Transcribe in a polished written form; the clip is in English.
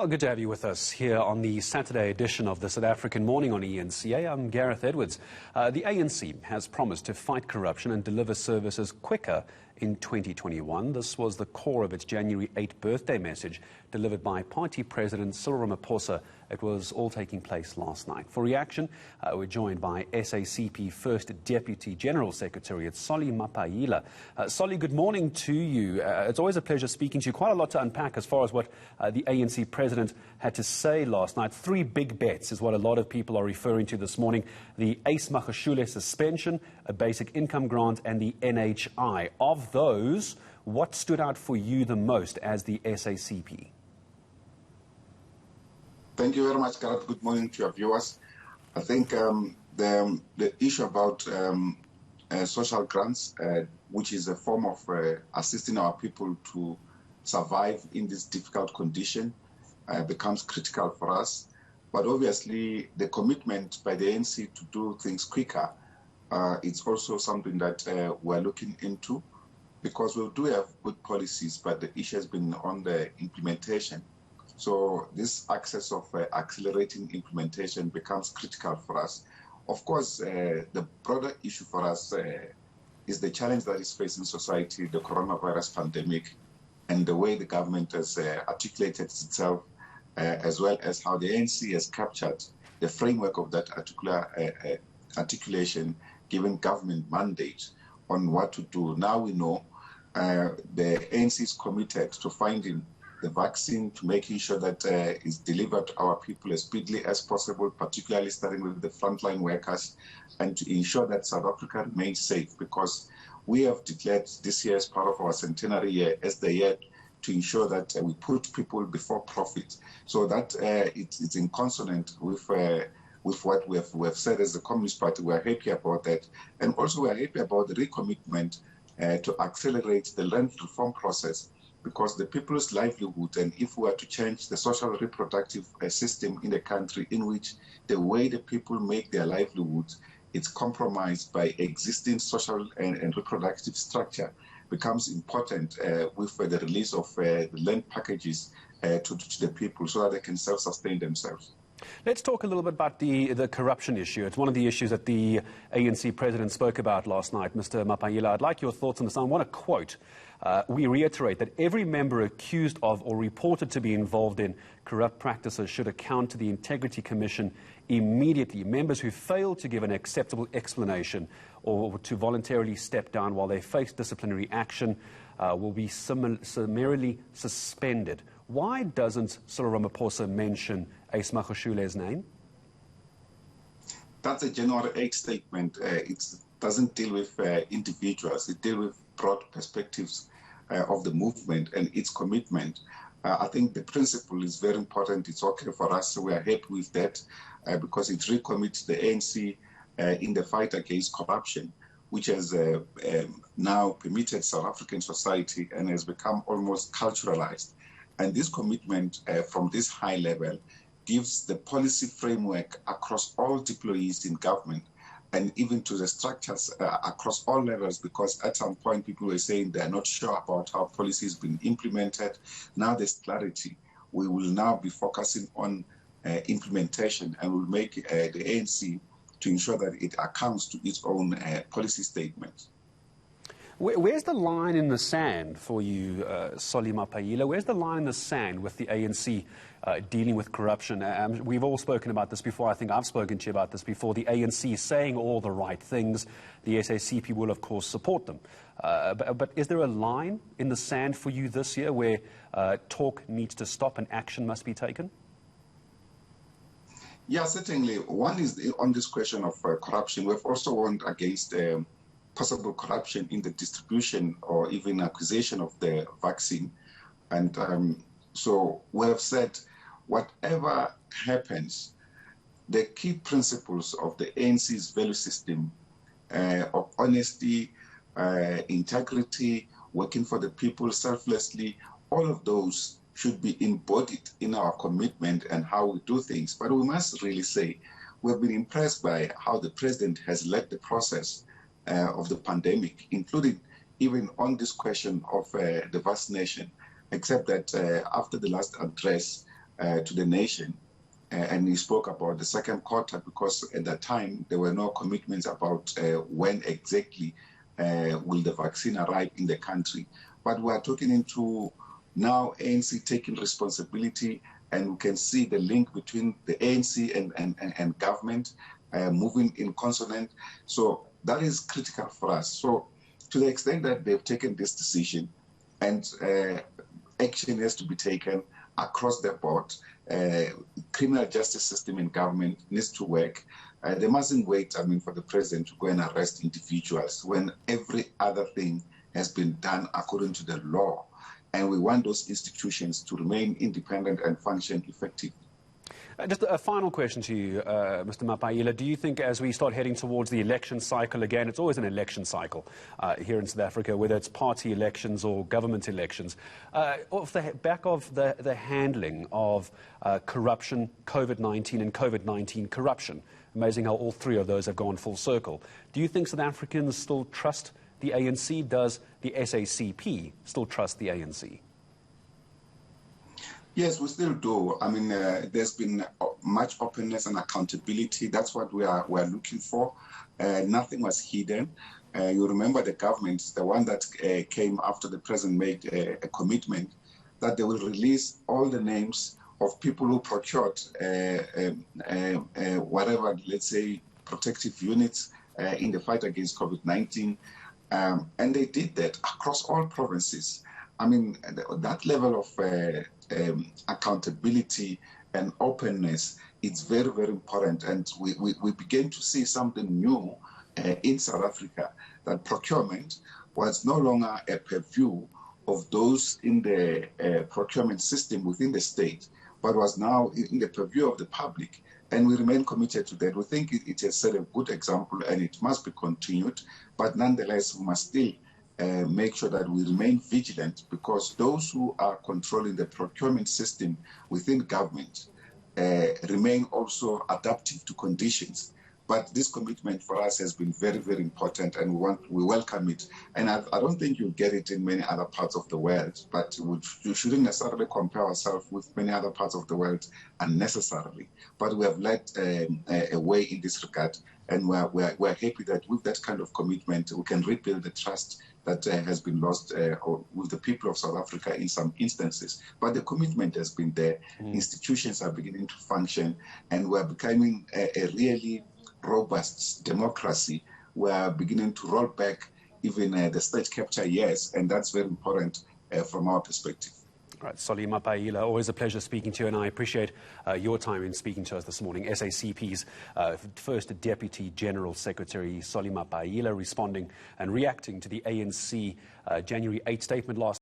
Well, good to have you with us here on the Saturday edition of the South African Morning on eNCA. I'm Gareth Edwards. The ANC has promised to fight corruption and deliver services quicker in 2021. This was the core of its January 8th birthday message delivered by Party President Cyril Ramaphosa. It was all taking place last night. For reaction, we're joined by SACP First Deputy General Secretary Cyril Mapaila. Cyril, good morning to you. It's always a pleasure speaking to you. Quite a lot to unpack as far as what the ANC president had to say last night. Three big bets is what a lot of people are referring to this morning. The Ace Magashule suspension, a basic income grant, and the NHI. Of those, what stood out for you the most as the SACP? Thank you very much, Gareth. Good morning to your viewers. I think the issue about social grants, which is a form of assisting our people to survive in this difficult condition, becomes critical for us. But obviously, the commitment by the ANC to do things quicker, it's also something that we're looking into, because we do have good policies, but the issue has been on the implementation. So this access of accelerating implementation becomes critical for us. Of course, the broader issue for us is the challenge that is facing society, the coronavirus pandemic, and the way the government has articulated itself, as well as how the ANC has captured the framework of that articulation, giving government mandate on what to do. Now we know the ANC is committed to finding the vaccine, to making sure that it's delivered to our people as speedily as possible, particularly starting with the frontline workers, and to ensure that South Africa remains safe, because we have declared this year as part of our centenary year as the year to ensure that we put people before profit. So that it's in consonant with what we have said as the Communist Party. We are happy about that. And also we are happy about the recommitment to accelerate the land reform process, because the people's livelihood, and if we are to change the social reproductive system in the country, in which the way the people make their livelihoods, it's compromised by existing social and reproductive structure, becomes important with the release of the land packages to the people so that they can self-sustain themselves. Let's talk a little bit about the corruption issue. It's one of the issues that the ANC president spoke about last night. Mr. Mapaila, I'd like your thoughts on this. I want to quote. We reiterate that every member accused of or reported to be involved in corrupt practices should account to the Integrity Commission immediately. Members who fail to give an acceptable explanation or to voluntarily step down while they face disciplinary action will be summarily suspended. Why doesn't Cyril Ramaphosa mention Ace Magoshule's name? That's a January 8 statement. It doesn't deal with individuals. It deals with broad perspectives of the movement and its commitment. I think the principle is very important. It's okay for us. So we are happy with that because it recommits the ANC in the fight against corruption, which has now permitted South African society and has become almost culturalized. And this commitment from this high level gives the policy framework across all deployees in government, and even to the structures across all levels, because at some point people were saying they're not sure about how policy is being implemented. Now there's clarity. We will now be focusing on implementation, and we'll make the ANC to ensure that it accounts to its own policy statements. Where's the line in the sand for you, Cyril Mapaila? Where's the line in the sand with the ANC dealing with corruption? We've all spoken about this before. I think I've spoken to you about this before. The ANC saying all the right things. The SACP will, of course, support them. But is there a line in the sand for you this year where talk needs to stop and action must be taken? Yeah, certainly. One is on this question of corruption. We've also warned against possible corruption in the distribution or even acquisition of the vaccine. And so we have said, whatever happens, the key principles of the ANC's value system of honesty, integrity, working for the people selflessly, all of those should be embodied in our commitment and how we do things. But we must really say, we've been impressed by how the president has led the process of the pandemic, including even on this question of the vaccination, except that after the last address, to the nation. And he spoke about the second quarter because at that time there were no commitments about when exactly will the vaccine arrive in the country. But we are talking into now ANC taking responsibility, and we can see the link between the ANC and government moving in consonant. So that is critical for us. So to the extent that they've taken this decision and action has to be taken across the board, criminal justice system in government needs to work. They mustn't wait, for the president to go and arrest individuals when every other thing has been done according to the law. And we want those institutions to remain independent and function effectively. Just a final question to you, Mr. Mapaila. Do you think as we start heading towards the election cycle again, it's always an election cycle here in South Africa, whether it's party elections or government elections, off the back of the handling of corruption, COVID-19 and COVID-19 corruption, amazing how all three of those have gone full circle, do you think South Africans still trust the ANC? Does the SACP still trust the ANC? Yes, we still do. There's been much openness and accountability. That's what we're looking for. Nothing was hidden. You remember the government, the one that came after the president made a commitment that they will release all the names of people who procured whatever, let's say, protective units in the fight against COVID-19. And they did that across all provinces. That level of accountability and openness is very, very important. And we begin to see something new in South Africa, that procurement was no longer a purview of those in the procurement system within the state, but was now in the purview of the public. And we remain committed to that. We think it has set a good example and it must be continued. But nonetheless, we must still make sure that we remain vigilant, because those who are controlling the procurement system within government remain also adaptive to conditions. But this commitment for us has been very, very important, and we welcome it. And I don't think you'll get it in many other parts of the world, but we shouldn't necessarily compare ourselves with many other parts of the world unnecessarily. But we have led a way in this regard, and we're happy that with that kind of commitment, we can rebuild the trust that has been lost with the people of South Africa in some instances. But the commitment has been there. Institutions are beginning to function, and we're becoming a really robust democracy. We're beginning to roll back even the state capture years, and that's very important from our perspective. Right, Solly Mapaila, always a pleasure speaking to you, and I appreciate your time in speaking to us this morning. SACP's first Deputy General Secretary, Solly Mapaila, responding and reacting to the ANC January 8 statement last